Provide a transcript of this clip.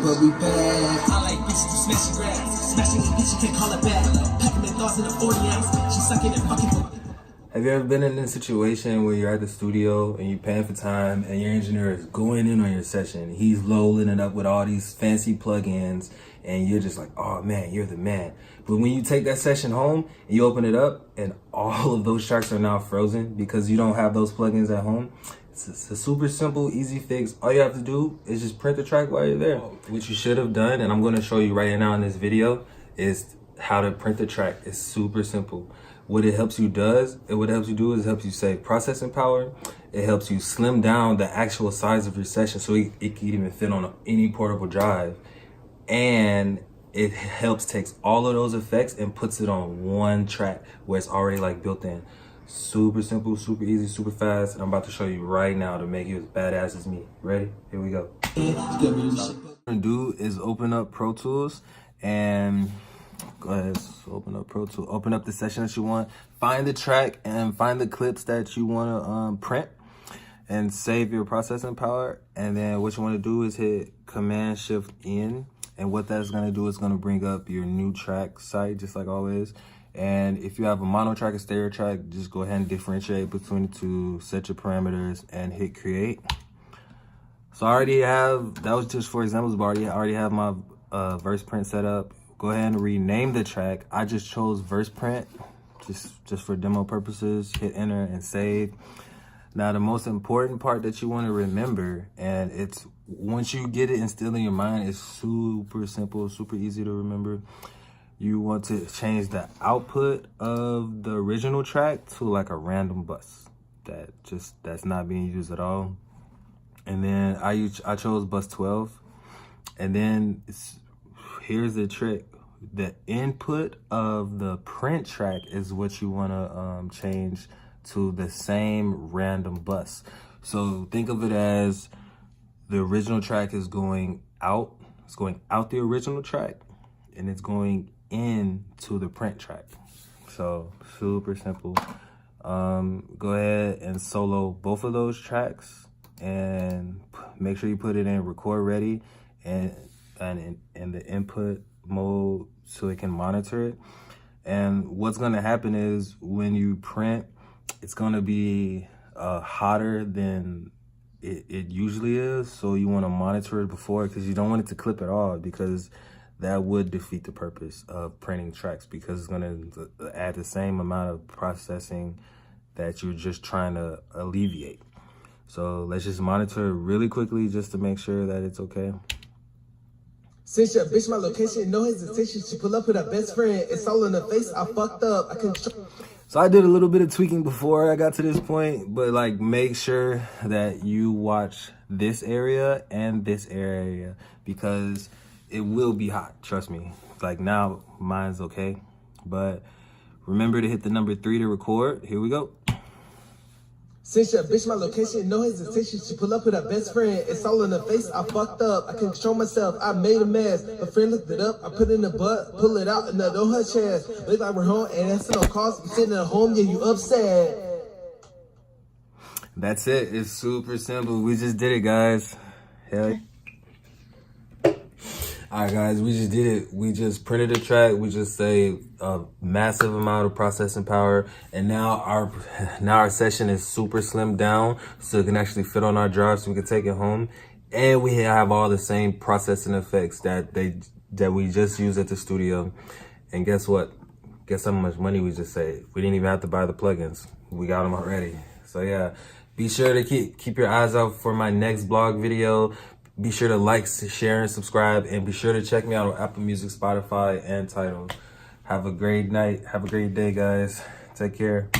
But we bad. I like bitches who smash your grass. Smashing the bitch, you can't call it back. Packing the thoughts in a 40 ounce. She sucking and fucking. Have you ever been in a situation where you're at the studio and you're paying for time and your engineer is going in on your session? He's loading it up with all these fancy plugins and you're just like, oh man, you're the man. But when you take that session home and you open it up and all of those tracks are now frozen because you don't have those plugins at home, it's a super simple, easy fix. All you have to do is just print the track while you're there. What you should have done, and I'm going to show you right now in this video, is how to print the track. It's super simple. What it helps you do is it helps you save processing power. It helps you slim down the actual size of your session so it can even fit on any portable drive. And it helps takes all of those effects and puts it on one track where it's already like built in. Super simple, super easy, super fast. And I'm about to show you right now to make you as badass as me. Ready? Here we go. What I'm gonna do is open up Pro Tools and go ahead, open up Pro Tools, open up the session that you want, find the track and find the clips that you want to print and save your processing power. And then what you want to do is hit Command Shift N, and what that's going to do is going to bring up your new track site just like always. And if you have a mono track or stereo track, just go ahead and differentiate between the two, set your parameters and hit create. So I already have, that was just for examples, but I already have my verse print set up. Go ahead and rename the track. I just chose verse print just for demo purposes. Hit enter and save. Now the most important part that you want to remember, and it's once you get it instilled in your mind, it's super simple, super easy to remember. You want to change the output of the original track to like a random bus that's not being used at all. And then I chose bus 12, and then here's the trick. The input of the print track is what you want to change to the same random bus. So think of it as the original track is going out. It's going out the original track, and it's going into the print track. So super simple. Go ahead and solo both of those tracks and make sure you put it in record ready and in the input mode so it can monitor it. And what's going to happen is when you print, it's going to be hotter than it usually is. So you want to monitor it before, because you don't want it to clip at all, because that would defeat the purpose of printing tracks, because it's going to add the same amount of processing that you're just trying to alleviate. So let's just monitor it really quickly just to make sure that it's okay. Since your bitch my location, no hesitation. She pull up with her best friend. It's all in the face. I fucked up. I couldn't. So I did a little bit of tweaking before I got to this point, but like make sure that you watch this area and this area, because it will be hot. Trust me. Like now mine's okay, but remember to hit the number 3 to record. Here we go. Since your bitch my location, no hesitation. She pull up with her best friend. It's all in the face. I fucked up. I couldn't control myself. I made a mess. My friend looked it up. I put it in the butt, pull it out, and on her chest. Look like we're home, and that's no cost. You sitting at home, yeah, you upset. That's it. It's super simple. We just did it, guys. Hell yeah. All right, guys, we just did it. We just printed a track. We just saved a massive amount of processing power. And now our session is super slimmed down, so it can actually fit on our drive so we can take it home. And we have all the same processing effects that we just used at the studio. And guess what? Guess how much money we just saved? We didn't even have to buy the plugins. We got them already. So yeah, be sure to keep your eyes out for my next blog video. Be sure to like, share, and subscribe. And be sure to check me out on Apple Music, Spotify, and Tidal. Have a great night. Have a great day, guys. Take care.